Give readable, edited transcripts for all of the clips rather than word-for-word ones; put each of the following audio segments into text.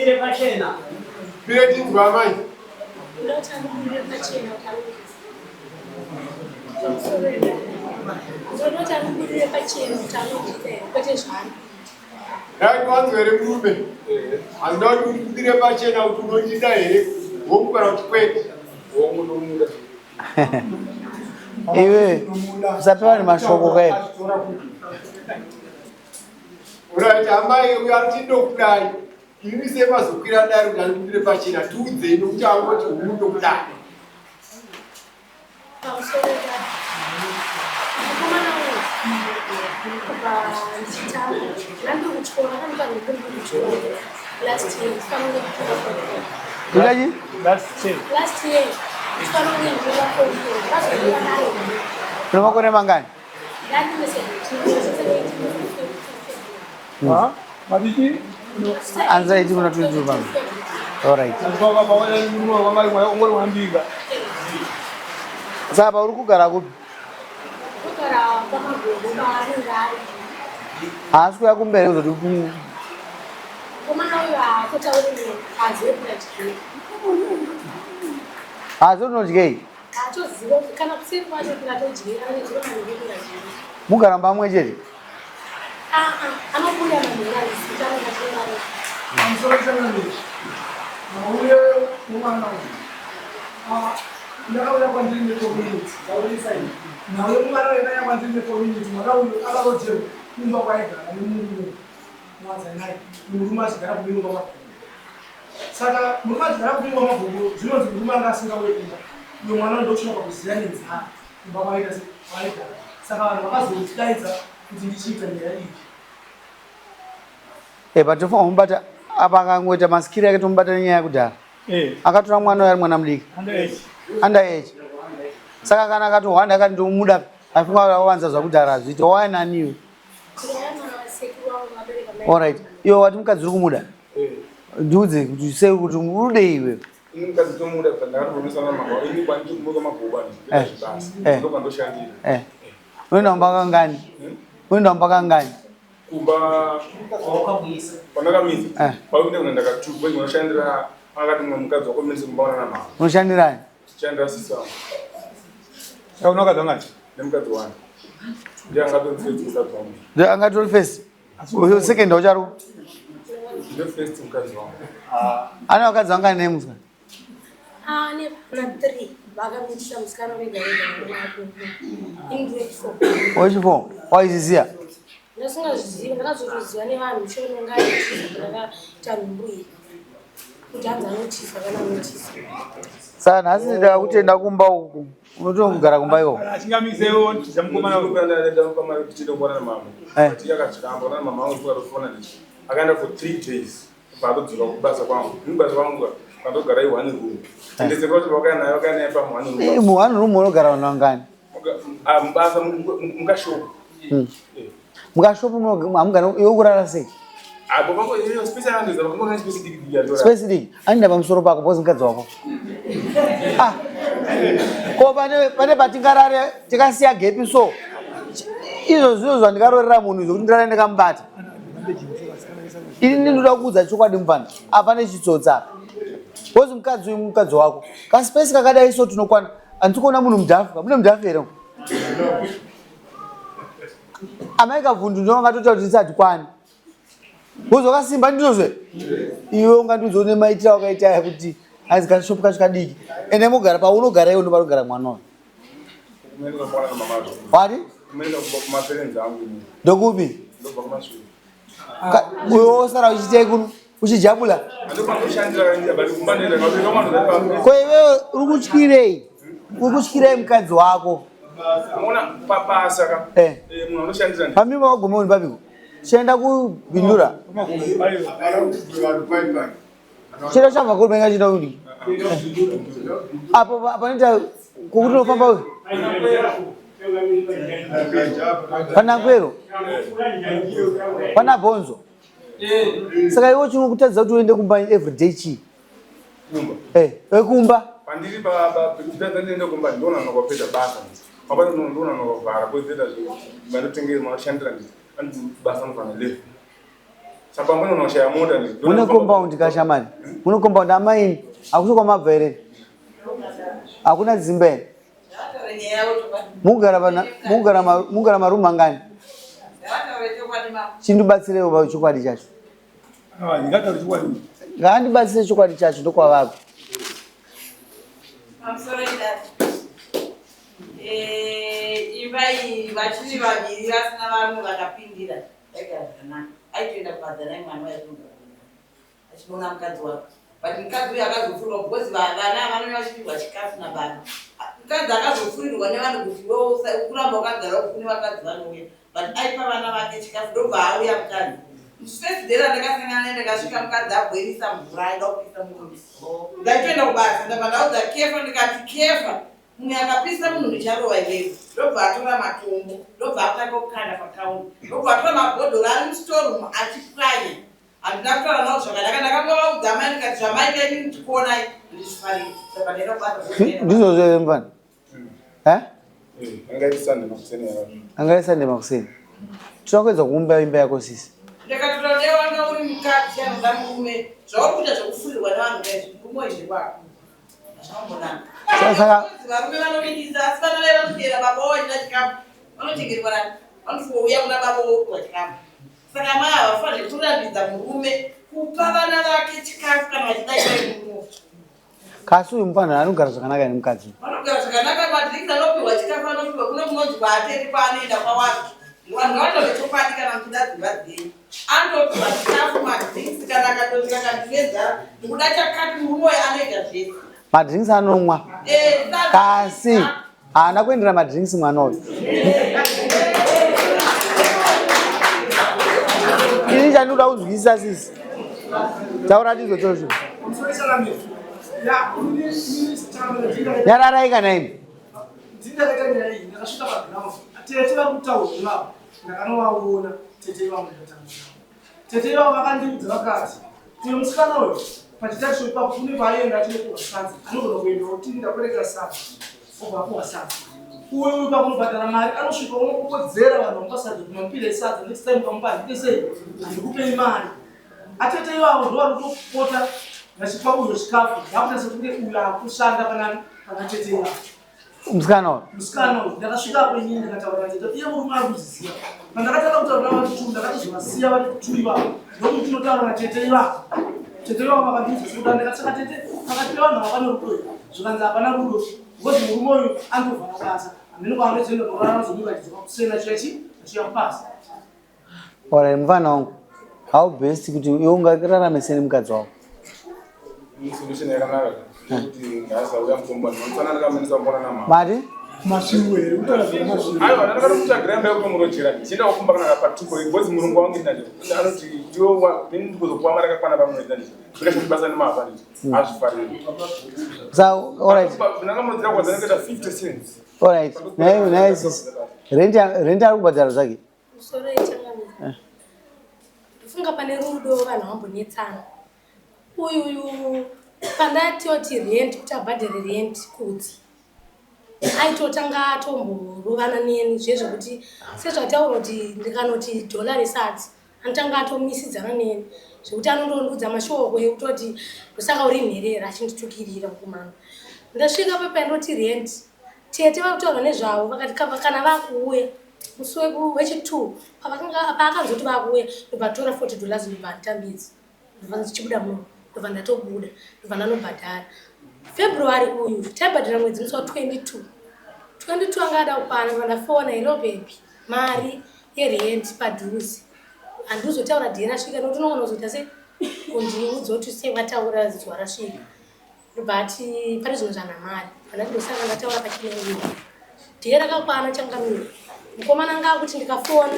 Bire pachena. Bire tinzwa mai. Bire pachena. Right one very moving. I'm not going to be a patient out to go to die. Won't go out quick. Iwe usapewa ni mashoko kwa Right, ambaye uyatindo kudai. Ini sema zukira dai unalipire pachina tuze ndokuchangwa kuti umuntu kudai. Last year. Kuna makone mangani? Mabiki? Anxiety kuna tulizu bang. Alright. Saba uri kugara kupi? Asiku ya kumbere uzoti upi? Azo unodyei? Mugara mbamwe chete? Saka mukazi rakupinga mabhuku zvinonzi murumanga asingawetinga uyo mwana ndokushoka kuziyanidza imba maita seaita saka vanhu vakazotidaidza kuti ndichiita ndera iyi Patofana kumubata apa akangoita masikiri ake tomubata nenyaya yekudhara. Akatora mwana ari mwana mudiki. Underage. Saka kana akatohwanda akati ndomuda afunga awanza zvakudhara zviite waya naniwe. Alright. Iwe wati mukadzi uri kumuda? Ndiudze kuti sei kuti urudei iwe. Mukadzi tomuda pandakaronesana mama ini kwanti kumuka mabhobani. Ndoshandira. Unoenda mpaka ngani? Unoenda mpaka ngani? Kumba pandakamisa pakuti kuna ndakatupa unoshandira akati mukadzi wako mese kumbaona na mama. Unoshandirani? Chandira sisa. saka unokadzi ngati Nemukadzi wani. Ndiye angatori first mukadzi wangu. Ndiye angatori first. Uyo second ucharo? Ndiye first mukadzi wangu. Ana wakadzi wanga name muska? Ne na 3 vakamuitisa musikana vega vega. Ochipo, waizizia? Ndasingazvizivi, ndakazotoziva nevanhu mushure mengaitisa ndakaita mbuyi kuti hanzi anotisa kana anotisa. Saka nhasi ndakutenda kumba uku. Unotongogara kumba iwo? achingamisewo ndichamukomana ndamukama tichida kuona na mama. Tikakachikamba na mama wangu tukatofona ndichi. Akaenda for 3 days. Pakudzika kubasa kwangu. Mubasa wangu pandogara iwane room. Ndiseka kuti wakaenda pa mwana room. Muhanu room unogara vanhu vangani? Mubasa mukashopu. Mukashopu hamugara iwe kurara sei? Apo pangu iyo space yangu zaba kungo space diki ya Space diki. Anida pamusoro pako bozi mukadzi wako. Ko pane patingarare tikasiya gepi so. Izvo zvino zvandikarorera munhu izvo kuti ndirare ndikamubata. Ini ndinoda kuudza chokwadi mufana. Apane chitsotsa. Bozi mukadzi uyu mukadzi wako. Kaspace kakadai so tinokwana. Andikuona munhu mudhafu. Mune mudhafu here. Amaika vhundu ndinongatota kuti tisati kwani. Uzokasimba ndizvozve. Iwe ungandizoone maitira wakaita kuti azi kashopu kacho kadiki. Ende mugara paunogara iwe ndoparogara mwana wako. Kumeni kupona na mama. Wati? Kumeni kuma parents angu. Ndokupi? Ndo mashuri. Uyo osara uchite kuno uchijabula. Andopangoshandira ndia bali kumbanira ngabika mwana ndapa. Ko iwe uri kutyirei? Uri kutyirei mukadzi wako? Unaona papasa ka. Munhu anoshandira ndi. Pamima wagoma uri papiko? Chenda kubindura. Chiro chabva kubenga chino kudi. Apo panoita kukuti unofamba uyu. Pana kwero. Pana bonzo. Saka iwe chinokutadza kuti uende kumba everyday chi. Kumba. Wekumba. Pandiri baba ndipedza ndende kumba ndona nokopedza basa. Papa ndona nokobvara kwezeta zvo. Vanotengesa mashandira ndi. Andi basa nofana lefu. Saka mbona unaoshaya muda ni? Mune compound kashamani. Mune compound amaini. Akusuka mabvere. Hakuna dzimbe. Mugara marumu angani. Chindibatsirewo pa chokwadi chacho. Ndingataura chokwadi. Ngandibatsire chokwadi chacho ndokwavako. Imbai vachiri vaviri vasina vamwe vakapindira zvakanaka aitoenda kubhadhara mwana wayetunga achiona mukadzi wake but mukadzi uyu akazofurirwa because vana vanenge vachipirwa chikafu nababa mukadzi akazofurirwa nevanhu kuti kuramba wakagara kune vakadzi vanouya but aipa vana vake chikafu ndobva auya mukadzi first day randakasangana naye ndakasvika mukadzi abhoirisa mvura aida kupisa murume ndaitoenda kubasa ndabva ndaudza kefa ndikati kefa mumwe akapisa munhu ndicharova ilevo ndobva atora matombo ndobva akutanga kukanda pakaunti ndobva atora mabhodhoro ari mustorum achipwanya handina kutaura nawo zvakanaka ndakangovaudza mai ndikati zvamaita ini ndikuonai ndizvifarira ndobva ndaenda kubasa Ndizvo mfana. Angaisande makuseni. Tinokwedza kuumba imba yako sisi. ndakatora newanga uri mukadzi anoda murume zvauri kuita zvekufurirwa nevanhu murume izvi kwako zvambonaka varume vanoringisa asi vana vai vanotera baba waida chikafu vanotengerwa vanofouya kuna baba wokuwa chikafu saka mai havafaniri kurambidza murume kupa vana vake chikafu kana vachidai murume Kasi uyu mfana anogara zvakanaka nemukadzi. vanogara zvakanaka madhiringi anopiwa chikafu anopiwa kune kunonzi kwaateri kwaanoenda kwawake vanhu vanove chokwadi kana muchida dzimba dzenyu anopiwa chikafu madhiringi kana akatosvika kandinenzara nekuda chakati murume uyo anoita zvese Madrinks anomwa. Kasi haana kuendera madrinks mwana uyu. Ini chandinoda kunzwisisa sisi. Taura ndizo chocho. Nyararai kana imi. Ndindareka nyaya iyi ndakasvika paground tete vari kutaura navo ndakanovaona tete vamwe tete vavo vakandiudza vakati uyo musikana uyu pachitarisho ipapo kune paaienda achinopuwa sadza anogona kuenda kuti ndakureka sadza obvapuwa sadza uyu ipapo unobhadhara mari anosvika unokokodzera vanhu vamupasadza kuti mamupire sadza next time kamupa ndikesei handikupei mari atete ivavo ndo vari kutopota vachipa uyo chikafu ndakuta sekunge uyu akushanda pana tete ivavo Musikana uyu ndakasvikapo inini ndikataura tete iye murume ari kuziziva pandakatanga kutaura navatu ndakatozovasiya vari kutui vavo ndokuti tinotaura natete ivavo tete ivavo vakandiudza sekuda ndikatsaka tete pakati pevanhu ava pane rudo zvikanzi hapana rudo because murume uyu andobvara basa hamene kwaanozoenda kurara nozomuratidza pakusena chiyachi achiyamupasa. Alright, mfana wangu. How best kuti iwe ungararame sei nemukadzi wako? Solution yakanaka kuti ngazauya mukombani mfana ndakamenisa mbona nama Mati? Mashiwere utaura zvemashii aiwa ndakatomutsvagira imba yekutomurochera ndichienda kukumba kana kapatuko because murungu wangu ndinacho anoti iwe ndikuzopuwa mari akakwana pamwedzi ndizvo zvikasvika basa nemava ndizvo azvifariri So, alright. ndakamurodzera kwadza ndakaita 50 cents. Alright. Naye sisi. Rent ari kubhadhara zvake. Musoro yechangamira. Ndofunga pane rudo vanhu vambonetsana. Uyu pandatioti rent kuti abhadhare rent kuti aitotanga atomborovana neni zvezvekuti sezvataura kuti ndikanoti dhola resadzi anotanga atomisidzana neni zvekuti anondondudza mashoko ekutoti usaka uri nherera achinditukirira mukomana ndasvika pepandoti rent tete vakutaura nezvavo vakati kana vakuuya musi wechi2 paakanzoti vakuuya ndopatora $40 ndobva nditambidzi ndobva ndichibuda muno ndobva ndatobuda ndobva ndanobhadhara February uyu taibhadhara mwedzi musi wa22 anga ada kukwana ndobva ndafona iro bebi mari yerent padhuze handizotaura dhiye rasvika nokuti unogona kuzoita se kundiudza kuti sewataura zuva rasvika ndobva ati pane zvinhu zvanamari andandosaka ndataura pachineuyu dhiye rakakwana changamira mukomana anga akuti ndikafona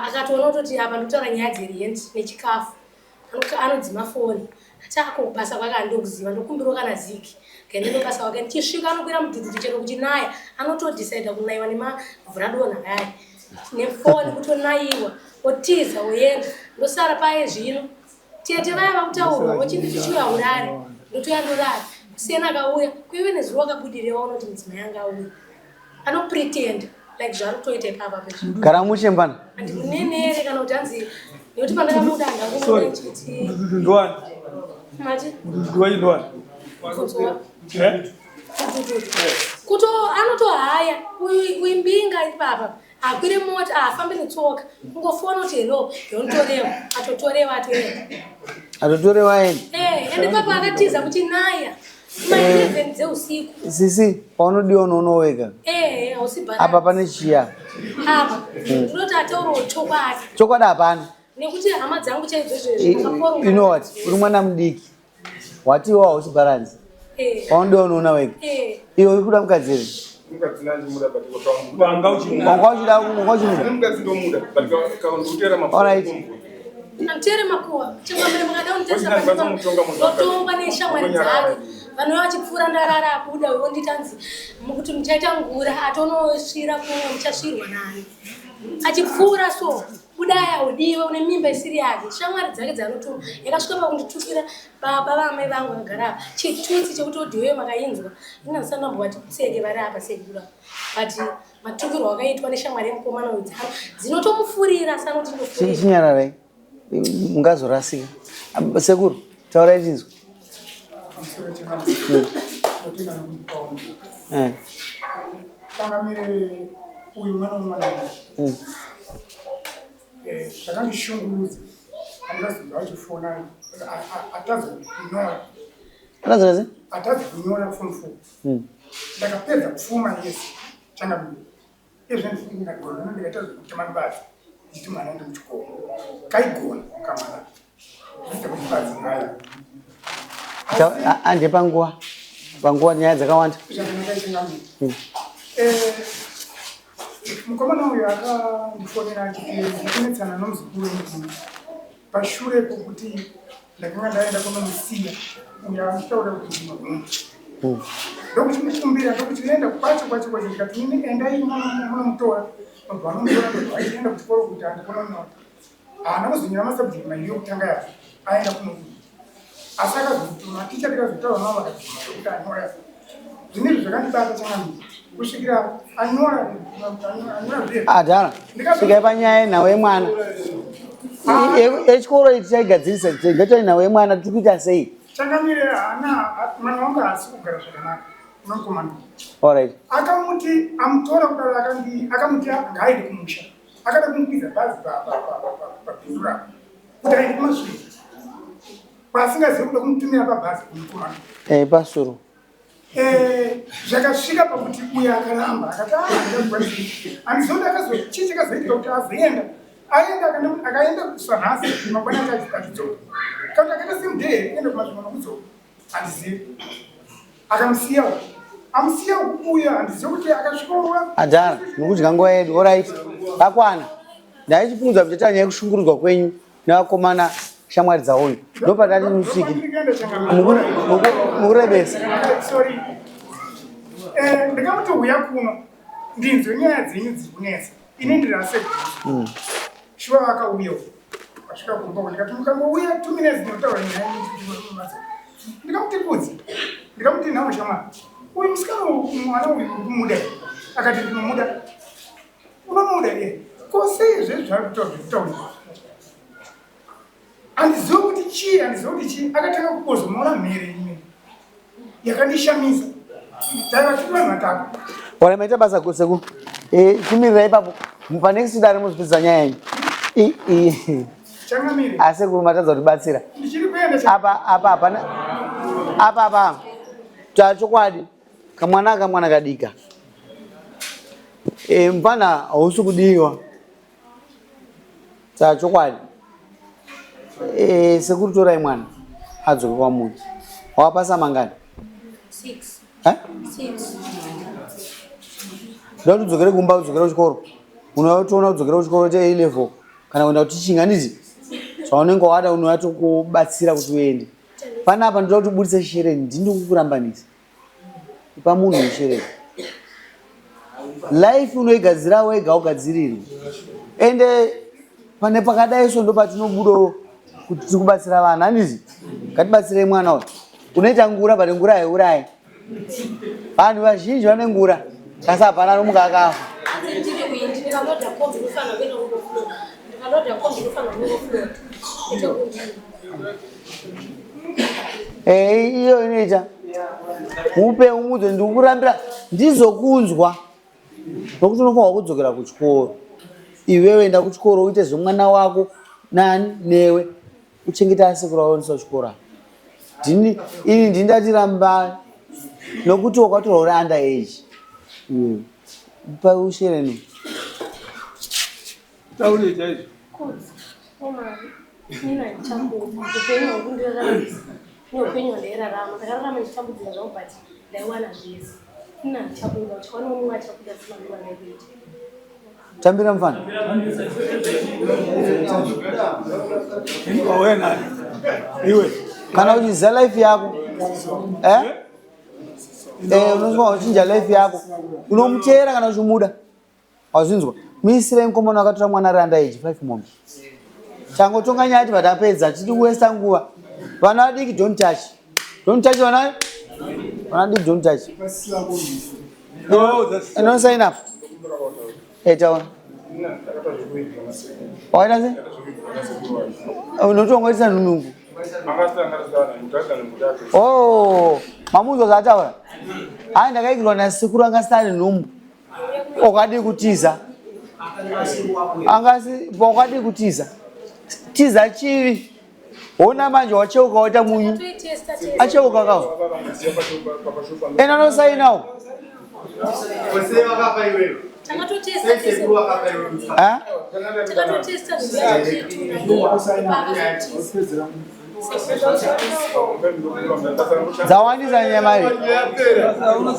akatoona kutoti apa ndotaura nyaya dzerent nechikafu anodzima foni atako basa kwake andokuziva ndokumbirwa kana ziki ngende basa kwake ndichisvika anokwira mudhudhudhu chero kuti naye anotodhisaidha kunaiwa nemavhuradona yaye nefoni kutonaiwa otiza oenda ndosara paye zvino tete vaya vakutaurwa ochinditichiuya urare ndotoya ndorara kusiyena akauya kuive nezuva wakabudire waona kuti mudzimai anga auya anopretenda like zvaari kutoita ipapa pezvino gara muchembana handimunenere kana kuti hanzi Nekuti pandakamuda ndakumuda chiti. Ndwani. Mati. Ndwani ndwani. Kuto anotohaya uimbinga ipapa akwire mota afambe netsoka ungofona kuti hello ndinotorewa atotorewa eni ende papa akatiza kuti naya ma11 dzeusiku sisi paunodiwa unonoweka ausibhara apa pane chiya apa ndinoti atauro chokwadi hapana nekuti hama dzangu chaizvozvo you know what uri mwana mudiki watiwa hausibharanzi paunodiwa unoona weka iwe uri kuda mukadziri wanga uchimuda Antere makuwa chingomere makada unitesa kutonga neshamwari dzake vanhu vachipfura ndarara abuda wonditanzi mukuti muchaita ngura atonosvira kumwe muchasvirwa nani achipfura so budaya udiwe une mimba isiri yake shamwari dzake dzanotuma yakasvika pakunditukira baba vamai vangu vagara chitutsi chekuti odiwe makainzwa inazanambo vati tseke vari apa sekura but matukirwo akaitwa neshamwari yemukomana wedzaro dzinotomufurira sanoti ndofurira chinyararai mungazorasika sekuru taurai chinzwa tangamire uyu mwana womwana zvakandishungurudza andikaziva achifona atadzi kunyora form 4 ndakapedza kupfuma yese changamire izvendikaita zvekutamanibazi ndichiti mwana ndi muchikoro kaigona kamwana ndikuchibadzi nayo ande panguva nyaya dzakawanda mukomana uyu akandifonera ndikunetsana nomuzukuru wengu pashure pokuti ndakanga ndaenda kunomusiya uyo anditaura kuti ndokuchimukumbira ndokuchienda kwacho ndikati ini endai munomutora vanomutora achienda kuchikoro kuti andikononoa haana kuzonyora masabject mairi yokutanga yacho aenda kunokuti asi akazotuma ticha tikazotaura navo vakati anyora zvinezvi zvakandibata changamiri kusvikira anyora adhara svikai panyaya yenhau yemwana echikoro ichi chaigadzirisa tingati nhau yemwana tiri kuita sei changamire hana mwana wangu haasi kugara zvakanaka unokomana alright akamuti amutora kudaro akamuti ngaaende kumusha akada kumukwidza bhazi pabhindu rako kuti aende kumashure kwasingazivi kuda kumutumira pabhazi kumukomana pasuro zvakasvika pakuti uyo akaramba akati handizoti akazochichikazoitika kuti azoenda akaenda kusanhasi mangwana achidzoka kuti akaita semudhee enda kumazvimana kudzoka handizivi akamusiyawo amusiya uya handizivi kuti akasvikowa adhara nokudya nguva yedu orit akwana ndaichipudza kuti tanyaya kushungurudzwa kwenyu nevakomana shamwari dzauyu ndopatati musviki mukurebesa ndikamuti uya kuno ndinzwe nyaya dzenyu dziri kunetsa ini ndirase shuva vakauyawo vasvika kumba ndikati mukangouya 2 minutes ndinotaura nyaya ndikamuti kudzi ndikamuti nhamo shamwari uyu musikana mwana uyu kumuda akati ndinomuda unomuda kosei zvezvi zvari kutaura handizivi kuti chii akatanga kubozomaona mhere imwe yakandishamisa taiva tiri vanhu vatatu ora maita basa kuseku chimirirai ipapo panext dare muzopedzisa nyaya yenyu changamire asekuru matadza kutibatsira ndichiri kuenda apa tachokwadi kamwana kadika mupana hausi kudiwa tachokwadi sekuru torai mwana adzoke kwamunhu wapasa mangani 6 ndoda kuti udzokere kumba udzokere kuchikoro unotoona kudzokera kuchikoro che-A-level kana kuenda kuti chinganizi zvaunenge wada unouya tokubatsira kuti uende panapa ndoda kuti ubudise shereni ndindokukurambanisa pamunhu weshereni life unoigadzira wega ugadzirirwe ende pane pakadaiso ndo patinobudawo kuti tikubatsira vana handizi ngatibatsirei mwana uyu unoita ngura pati ngura haiurayi vanhu vazhinji vane ngura kasi hapana nomuka akafa Ndoda kombi kufana ngofloat. Iyo inoita. Upe umudze ndikurambira ndizokunzwa. Nokuti unofanwa kudzokera kuchikoro. Iwewe enda kuchikoro uite zvomwana wako nani newe uchengeta asekuru aonesa kuchikora. Ini ndindatiramba nokuti wakatora uri under age. Pa ushereni. Tauri chaizvo. Kuti omari nina chambo upenyu hwakundirarama neupenyu hwandairarama ndakararama ndichambudzira zvangu but ndaiwana zvese nina chabuda uchikaona mumwe achabuda sina mumwe andaikuita Tambira mfano. Wena. Iwe. Kana uchiza life yako. Unozwa uchinja life yako. Unomuchera kana uchimuda. Wazvinzwa. Misire mkomana akatora mwana ari under age 5 mombe. Changotonga nyati vadapedza titi kuwesta nguva. Vana vadiki don't touch. Don't touch vana. Vana vadiki don't touch. No sign up. Taona. Waita se? Unotongoisa nungu. Oh, mamuzo zataura. Hai ndakaikirwa nasekuru angasitari nhumbu. Wakadi kutiza. Angasi wakadi kutiza. Tiza chivi. Ona manje wacheuka wata munyu. Acheuka kawo. Ena no sign now. Você vakapa iwewe. takatotesta Sekuru vakapa iwewe. takatotesta Zawandisa nyama hii.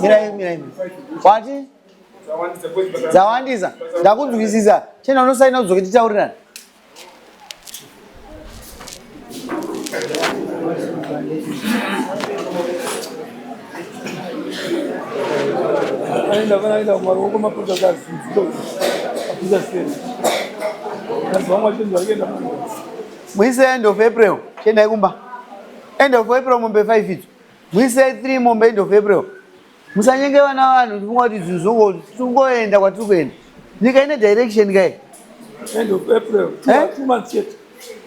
Mira. Wati? Zawandisa. Ndakunzwisisa. Chena unosaina uzokutitaurirana. Ainda uma alguma coisa assim. Coisa assim. Vamos agenda. Mwise end of April. Chena ikumba. End of April mombe 5 itu. Mwise 3 mombe end of April. Musanyenge vana vanhu ndifungwa kuti zvinhu tungoenda kwatiri kuenda. Nyika ine direction kai. End of April. 2 months yet.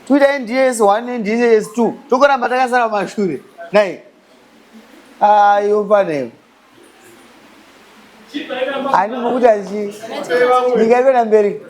Tuita NDS 1 NDS 2. Tokoramba takasara mashure. Nai. Ayo pane. Ani mukuti achi. Nyika iko mberi.